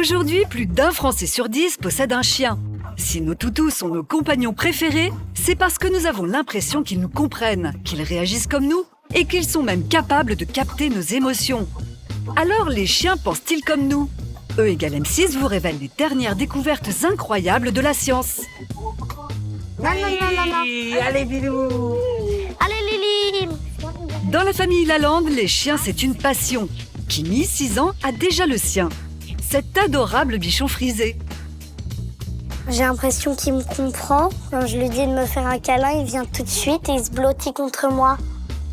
Aujourd'hui, plus d'un Français sur 10 possède un chien. Si nos toutous sont nos compagnons préférés, c'est parce que nous avons l'impression qu'ils nous comprennent, qu'ils réagissent comme nous et qu'ils sont même capables de capter nos émotions. Alors les chiens pensent-ils comme nous? E égale M6 vous révèle les dernières découvertes incroyables de la science. Non. Allez, Bilou. Allez, Lily. Dans la famille Lalande, les chiens, c'est une passion. Kimi, 6 ans, a déjà le sien. Cet adorable bichon frisé. J'ai l'impression qu'il me comprend. Quand je lui dis de me faire un câlin, il vient tout de suite et il se blottit contre moi.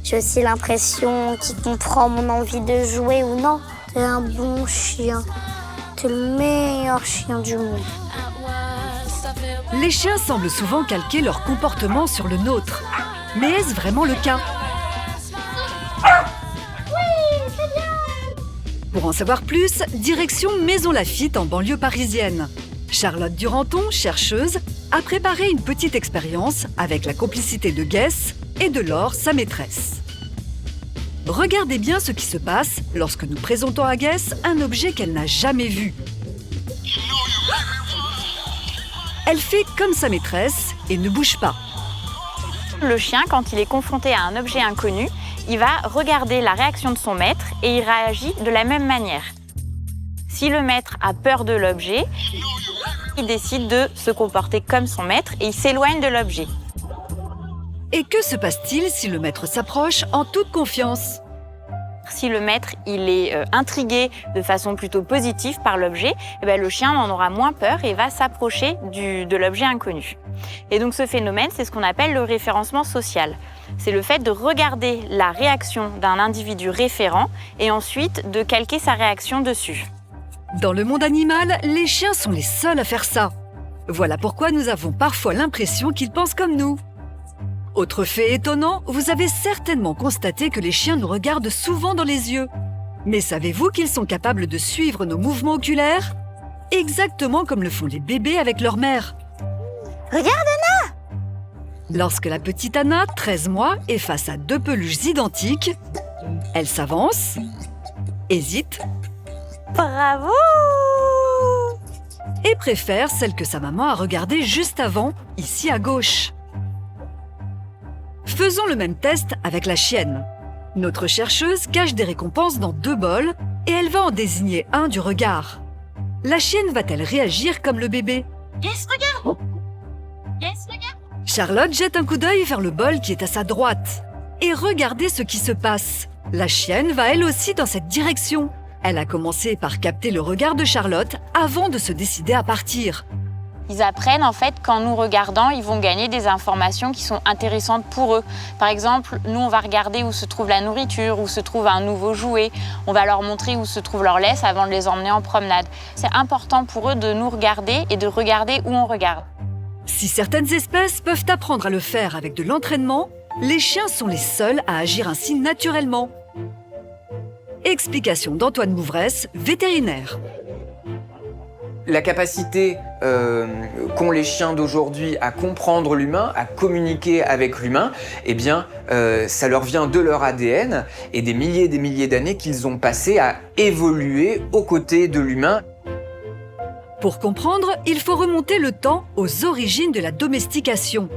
J'ai aussi l'impression qu'il comprend mon envie de jouer ou non. T'es un bon chien. T'es le meilleur chien du monde. Les chiens semblent souvent calquer leur comportement sur le nôtre. Mais est-ce vraiment le cas? Pour en savoir plus, direction Maison Laffitte en banlieue parisienne. Charlotte Duranton, chercheuse, a préparé une petite expérience avec la complicité de Guess et de Laure, sa maîtresse. Regardez bien ce qui se passe lorsque nous présentons à Guess un objet qu'elle n'a jamais vu. Elle fait comme sa maîtresse et ne bouge pas. Le chien, quand il est confronté à un objet inconnu, il va regarder la réaction de son maître et il réagit de la même manière. Si le maître a peur de l'objet, il décide de se comporter comme son maître et il s'éloigne de l'objet. Et que se passe-t-il si le maître s'approche en toute confiance? Si le maître il est intrigué de façon plutôt positive par l'objet, le chien en aura moins peur et va s'approcher de l'objet inconnu. Et donc ce phénomène, c'est ce qu'on appelle le référencement social. C'est le fait de regarder la réaction d'un individu référent et ensuite de calquer sa réaction dessus. Dans le monde animal, les chiens sont les seuls à faire ça. Voilà pourquoi nous avons parfois l'impression qu'ils pensent comme nous. Autre fait étonnant, vous avez certainement constaté que les chiens nous regardent souvent dans les yeux. Mais savez-vous qu'ils sont capables de suivre nos mouvements oculaires? Exactement comme le font les bébés avec leur mère. Regarde, Anna! Lorsque la petite Anna, 13 mois, est face à deux peluches identiques, elle s'avance, hésite Bravo! et préfère celle que sa maman a regardée juste avant, ici à gauche. Faisons le même test avec la chienne. Notre chercheuse cache des récompenses dans 2 bols et elle va en désigner un du regard. La chienne va-t-elle réagir comme le bébé? Yes, regarde. Yes, regarde. Charlotte jette un coup d'œil vers le bol qui est à sa droite. Et regardez ce qui se passe. La chienne va elle aussi dans cette direction. Elle a commencé par capter le regard de Charlotte avant de se décider à partir. Ils apprennent en fait qu'en nous regardant, ils vont gagner des informations qui sont intéressantes pour eux. Par exemple, nous on va regarder où se trouve la nourriture, où se trouve un nouveau jouet. On va leur montrer où se trouve leur laisse avant de les emmener en promenade. C'est important pour eux de nous regarder et de regarder où on regarde. Si certaines espèces peuvent apprendre à le faire avec de l'entraînement, les chiens sont les seuls à agir ainsi naturellement. Explication d'Antoine Mouvresse, vétérinaire. La capacité qu'ont les chiens d'aujourd'hui à comprendre l'humain, à communiquer avec l'humain, ça leur vient de leur ADN et des milliers d'années qu'ils ont passé à évoluer aux côtés de l'humain. Pour comprendre, il faut remonter le temps aux origines de la domestication.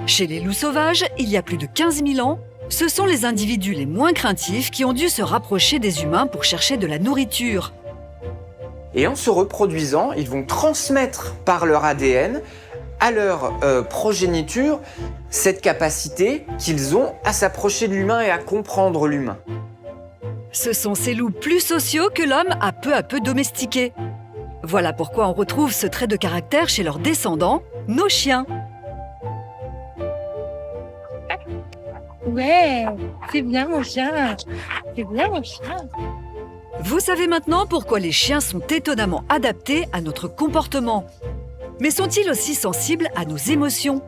Chez les loups sauvages, il y a plus de 15 000 ans, ce sont les individus les moins craintifs qui ont dû se rapprocher des humains pour chercher de la nourriture. Et en se reproduisant, ils vont transmettre par leur ADN à leur progéniture cette capacité qu'ils ont à s'approcher de l'humain et à comprendre l'humain. Ce sont ces loups plus sociaux que l'homme a peu à peu domestiqués. Voilà pourquoi on retrouve ce trait de caractère chez leurs descendants, nos chiens. Ouais, c'est bien mon chien. C'est bien mon chien. Vous savez maintenant pourquoi les chiens sont étonnamment adaptés à notre comportement. Mais sont-ils aussi sensibles à nos émotions?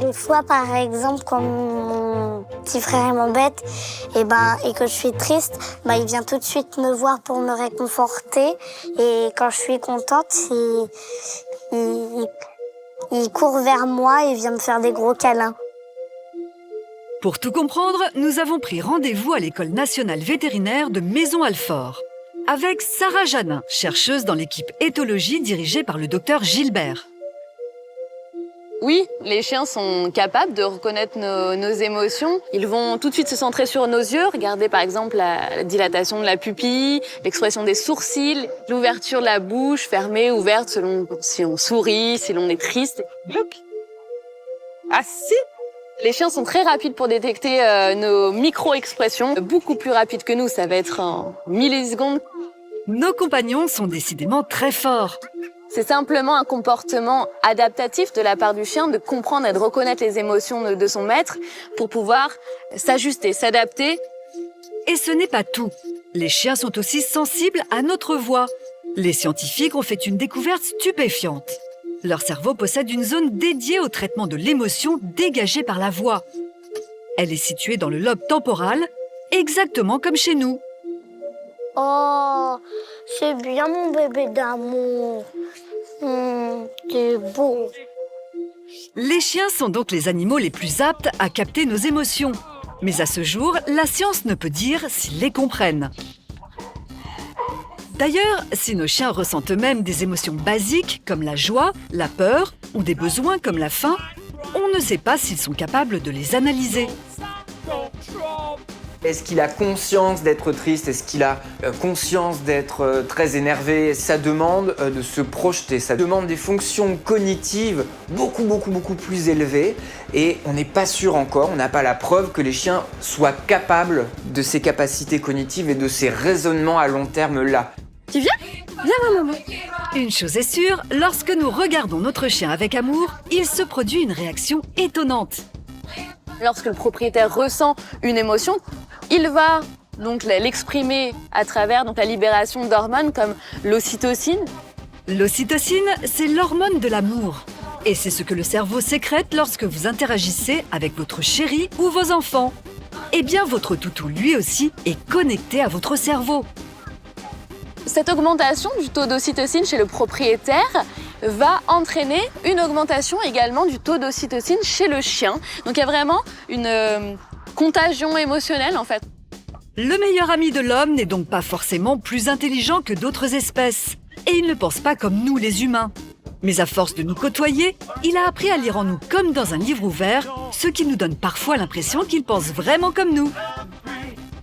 Des fois, par exemple, quand mon petit frère m'embête et que je suis triste, il vient tout de suite me voir pour me réconforter. Et quand je suis contente, il court vers moi et vient me faire des gros câlins. Pour tout comprendre, nous avons pris rendez-vous à l'École nationale vétérinaire de Maison-Alfort. avec Sarah Janin, chercheuse dans l'équipe éthologie dirigée par le docteur Gilbert. Oui, les chiens sont capables de reconnaître nos émotions. Ils vont tout de suite se centrer sur nos yeux, regarder par exemple la dilatation de la pupille, l'expression des sourcils, l'ouverture de la bouche, fermée, ouverte selon si on sourit, si l'on est triste. Ah si! Les chiens sont très rapides pour détecter nos micro-expressions, beaucoup plus rapides que nous, ça va être en millisecondes. Nos compagnons sont décidément très forts. C'est simplement un comportement adaptatif de la part du chien de comprendre et de reconnaître les émotions de son maître pour pouvoir s'ajuster, s'adapter. Et ce n'est pas tout. Les chiens sont aussi sensibles à notre voix. Les scientifiques ont fait une découverte stupéfiante. Leur cerveau possède une zone dédiée au traitement de l'émotion dégagée par la voix. Elle est située dans le lobe temporal, exactement comme chez nous. Oh, c'est bien mon bébé d'amour. C'est beau. Les chiens sont donc les animaux les plus aptes à capter nos émotions. Mais à ce jour, la science ne peut dire s'ils les comprennent. D'ailleurs, si nos chiens ressentent eux-mêmes des émotions basiques comme la joie, la peur ou des besoins comme la faim, on ne sait pas s'ils sont capables de les analyser. Est-ce qu'il a conscience d'être triste? Est-ce qu'il a conscience d'être très énervé? Ça demande de se projeter, ça demande des fonctions cognitives beaucoup plus élevées et on n'est pas sûr encore, on n'a pas la preuve que les chiens soient capables de ces capacités cognitives et de ces raisonnements à long terme là. Tu viens? Viens maman. Une chose est sûre, lorsque nous regardons notre chien avec amour, il se produit une réaction étonnante. Lorsque le propriétaire ressent une émotion, il va donc l'exprimer à travers la libération d'hormones comme l'ocytocine. L'ocytocine, c'est l'hormone de l'amour. Et c'est ce que le cerveau sécrète lorsque vous interagissez avec votre chéri ou vos enfants. Eh bien, votre toutou, lui aussi, est connecté à votre cerveau. Cette augmentation du taux d'ocytocine chez le propriétaire va entraîner une augmentation également du taux d'ocytocine chez le chien. Donc il y a vraiment une contagion émotionnelle en fait. Le meilleur ami de l'homme n'est donc pas forcément plus intelligent que d'autres espèces. Et il ne pense pas comme nous les humains. Mais à force de nous côtoyer, il a appris à lire en nous comme dans un livre ouvert, ce qui nous donne parfois l'impression qu'il pense vraiment comme nous.